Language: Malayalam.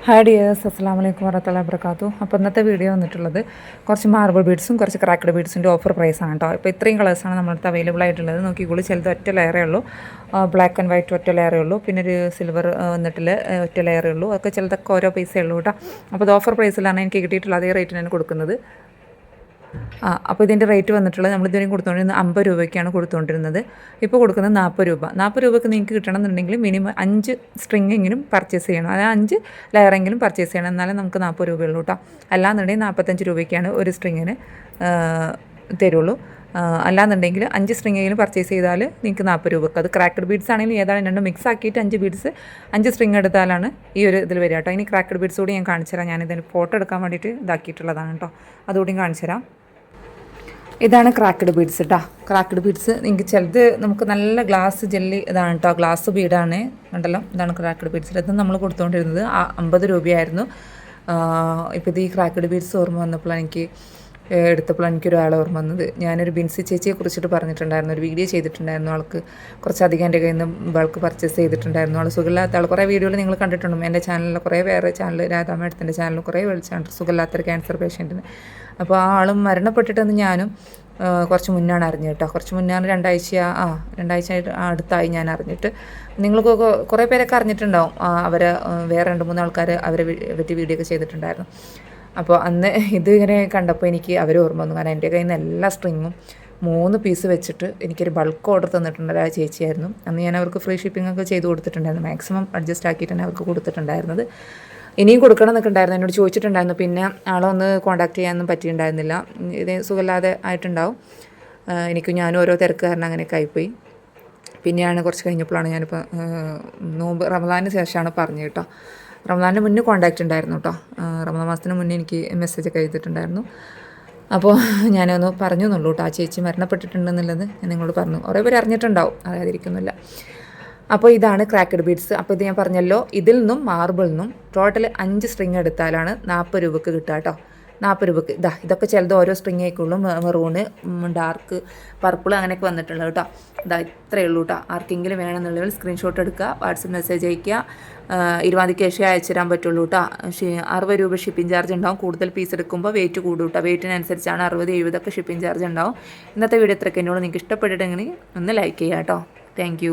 ഹായ് ഡിയേഴ്സ്, അസ്സലാമു അലൈക്കും വറഹ്മത്തുള്ളാഹി വബറകാതുഹു. അപ്പോൾ ഇന്നത്തെ വീഡിയോ വന്നിട്ടുള്ളത് കുറച്ച് മാർബിൾ ബീഡ്സും കുറച്ച് ക്രാക്ക്ഡ് ബീഡ്സിൻ്റെ ഓഫർ പ്രൈസാണ് കേട്ടോ. ഇപ്പോൾ ഇത്രയും കളേഴ്സാണ് നമ്മുടെ അവൈലബിൾ ആയിട്ടുള്ളത്. നോക്കിക്കോളൂ, ചിലത് ഒറ്റ ലെയറേ ഉള്ളൂ, ബ്ലാക്ക് ആൻഡ് വൈറ്റ് ഒറ്റ ലെയറേ ഉള്ളൂ, പിന്നെ ഒരു സിൽവർ വന്നിട്ടില്ല ഒറ്റ ലെയറേ ഉള്ളൂ. ഒക്കെ ചിലതൊക്കെ ഓരോ പൈസയേ ഉള്ളൂ കേട്ടോ. അപ്പോൾ ഇത് ഓഫർ പ്രൈസിലാണ് എനിക്ക് കിട്ടിയിട്ടുള്ളത്, അതേ റേറ്റിനാണ് കൊടുക്കുന്നത്. അപ്പോൾ ഇതിൻ്റെ റേറ്റ് വന്നിട്ടുള്ളത് നമ്മളിതുവരെയും കൊടുത്തുകൊണ്ടിരുന്നത് 50 രൂപയ്ക്കാണ് കൊടുത്തുകൊണ്ടിരുന്നത്. ഇപ്പോൾ കൊടുക്കുന്നത് 40 രൂപ. 40 രൂപയ്ക്ക് നിങ്ങൾക്ക് കിട്ടണമെന്നുണ്ടെങ്കിൽ മിനിമം 5 സ്ട്രിങ്ങെങ്കിലും പർച്ചേസ് ചെയ്യണം, അതായത് 5 ലെയറെങ്കിലും പർച്ചേസ് ചെയ്യണം, എന്നാലേ നമുക്ക് 40 രൂപയുള്ളൂ കേട്ടോ. അല്ലാന്നുണ്ടെങ്കിൽ 45 രൂപയ്ക്കാണ് ഒരു സ്ട്രിങ്ങിന് തരുള്ളൂ. അല്ലാന്നുണ്ടെങ്കിൽ 5 സ്ട്രിങ്ങെങ്കിലും പർച്ചേസ് ചെയ്താൽ നിങ്ങൾക്ക് 40 രൂപക്ക്. അത് ക്രാക്ക്ഡ് ബീഡ്സ് ആണെങ്കിൽ ഏതാണ് രണ്ടും മിക്സ് ആക്കിയിട്ട് 5 സ്ട്രിങ് എടുത്താലാണ് ഈ ഒരു ഇതിൽ വരിക കേട്ടോ. ഇനി ക്രാക്ക്ഡ് ബീഡ്സ് കൂടി ഞാൻ കാണിച്ചു തരാം. ഞാനിതിന് ഫോട്ടോ എടുക്കാൻ വേണ്ടിയിട്ട് ഇതാക്കിയിട്ടുള്ളതാണ് കേട്ടോ, അതുകൂടി കാണിച്ചു തരാം. ഇതാണ് ക്രാക്ക്ഡ് ബീഡ്സ് കേട്ടോ. ക്രാക്ക്ഡ് ബീഡ്സ് നിങ്ങൾക്ക് ചിലത് നമുക്ക് നല്ല ഗ്ലാസ് ജെല്ലി ഇതാണ് കേട്ടോ, ഗ്ലാസ് ബീഡാണ് കണ്ടല്ലോ. ഇതാണ് ക്രാക്ക്ഡ് ബീഡ്സ്. ഇത് നമ്മൾ കൊടുത്തുകൊണ്ടിരുന്നത് 50 രൂപയായിരുന്നു. ഇപ്പോൾ ഇത് ഈ ക്രാക്ക്ഡ് ബീഡ്സ് ഓർമ്മ വന്നപ്പോൾ എടുത്തപ്പോൾ എനിക്കൊരാൾ ഓർമ്മ വന്നത്, ഞാനൊരു ബിൻസി ചേച്ചിയെ കുറിച്ചിട്ട് പറഞ്ഞിട്ടുണ്ടായിരുന്നു, ഒരു വീഡിയോ ചെയ്തിട്ടുണ്ടായിരുന്നു. ആൾക്ക് കുറച്ചധികം എൻ്റെ കയ്യിൽ നിന്ന് ബൾക്ക് പർച്ചേസ് ചെയ്തിട്ടുണ്ടായിരുന്നു. ആൾ സുഖമില്ലാത്ത ആൾ. കുറേ വീഡിയോയിൽ നിങ്ങൾ കണ്ടിട്ടുണ്ടാകും എൻ്റെ ചാനലിൽ, കുറേ വേറെ ചാനൽ, രാധാ മേഡത്തിൻ്റെ ചാനലിൽ കുറേ വിളിച്ചാണ് സുഖമില്ലാത്തൊരു ക്യാൻസർ പേഷ്യൻറ്റിന്. അപ്പോൾ ആ ആളും മരണപ്പെട്ടിട്ടെന്ന് ഞാനും കുറച്ച് മുന്നാണ് അറിഞ്ഞത് കേട്ടോ. കുറച്ച് മുന്നാണ് രണ്ടാഴ്ച അടുത്തായി ഞാൻ അറിഞ്ഞിട്ട്. നിങ്ങൾക്ക് കുറേ പേരൊക്കെ അറിഞ്ഞിട്ടുണ്ടാവും, അവരെ വേറെ 2-3 ആൾക്കാർ അവരെ പറ്റി വീഡിയോ ഒക്കെ ചെയ്തിട്ടുണ്ടായിരുന്നു. അപ്പോൾ അന്ന് ഇതിങ്ങനെ കണ്ടപ്പോൾ എനിക്ക് അവർ ഓർമ്മ വന്നു. കാരണം എൻ്റെ കയ്യിൽ നിന്ന് എല്ലാ സ്ട്രിങ്ങും 3 പീസ് വെച്ചിട്ട് എനിക്കൊരു ബൾക്ക് ഓർഡർ തന്നിട്ടുണ്ട് ആ ചേച്ചിയായിരുന്നു. അന്ന് ഞാൻ അവർക്ക് ഫ്രീ ഷിപ്പിംഗ് ഒക്കെ ചെയ്ത് കൊടുത്തിട്ടുണ്ടായിരുന്നു, മാക്സിമം അഡ്ജസ്റ്റ് ആക്കിയിട്ടാണ് അവർക്ക് കൊടുത്തിട്ടുണ്ടായിരുന്നത്. ഇനിയും കൊടുക്കണം എന്നൊക്കെ ഉണ്ടായിരുന്നു, എന്നോട് ചോദിച്ചിട്ടുണ്ടായിരുന്നു. പിന്നെ ആളെ ഒന്ന് കോൺടാക്ട് ചെയ്യാനൊന്നും പറ്റിയിട്ടുണ്ടായിരുന്നില്ല, ഇത് സുഖമില്ലാതെ ആയിട്ടുണ്ടാവും. ഞാനും ഓരോ തിരക്ക് കാരണം അങ്ങനെയൊക്കെ ആയിപ്പോയി. പിന്നെയാണ് കുറച്ച് കഴിഞ്ഞപ്പോഴാണ് ഞാനിപ്പോൾ റമദാനിന് ശേഷമാണ് പറഞ്ഞത് കേട്ടോ. റമദാനിന് മുന്നേ കോൺടാക്റ്റ് ഉണ്ടായിരുന്നു കേട്ടോ. റമദാൻ മാസത്തിന് മുന്നേ എനിക്ക് മെസ്സേജൊക്കെ ചെയ്തിട്ടുണ്ടായിരുന്നു. അപ്പോൾ ഞാനൊന്ന് പറഞ്ഞു എന്നുള്ളൂ കേട്ടോ. ആ ചേച്ചി മരണപ്പെട്ടിട്ടുണ്ടെന്നുള്ളത് ഞാൻ നിങ്ങളോട് പറഞ്ഞു. കുറേ പേര് അറിഞ്ഞിട്ടുണ്ടാവും, അറിയാതിരിക്കുന്നില്ല. അപ്പോൾ ഇതാണ് ക്രാക്ക്ഡ് ബീഡ്സ്. അപ്പോൾ ഇത് ഞാൻ പറഞ്ഞല്ലോ, ഇതിൽ നിന്നും മാർബിളിൽ നിന്നും ടോട്ടൽ 5 സ്ട്രിങ് എടുത്താലാണ് 40 രൂപക്ക് കിട്ടുക കേട്ടോ. 40 രൂപക്ക്. ഇതൊക്കെ ചിലത് ഓരോ സ്ട്രിങ് ആയിക്കുള്ളൂ. മെറൂണ്, ഡാർക്ക് പർപ്പിൾ അങ്ങനെയൊക്കെ വന്നിട്ടുള്ളത് കേട്ടോ. ഇത്രയേ ഉള്ളൂ കേട്ടോ. ആർക്കെങ്കിലും വേണമെന്നുള്ളവർ സ്ക്രീൻഷോട്ട് എടുക്കുക, വാട്സപ്പ് മെസ്സേജ് അയയ്ക്കുക. 20 ക്യാഷ് അയച്ചു തരാൻ പറ്റുള്ളൂ കേട്ടോ. 60 രൂപ ഷിപ്പിംഗ് ചാർജ് ഉണ്ടാവും. കൂടുതൽ പീസ് എടുക്കുമ്പോൾ വെയിറ്റ് കൂടും കേട്ടോ. വെയിറ്റിനനുസരിച്ചാണ് 60-70 ഒക്കെ ഷിപ്പിംഗ് ചാർജ് ഉണ്ടാവും. ഇന്നത്തെ വീഡിയോ ഇത്രയ്ക്ക് എന്നോട് നിങ്ങൾക്ക് ഇഷ്ടപ്പെട്ടിട്ടുണ്ടെങ്കിൽ ഒന്ന് ലൈക്ക് ചെയ്യുക കേട്ടോ. താങ്ക്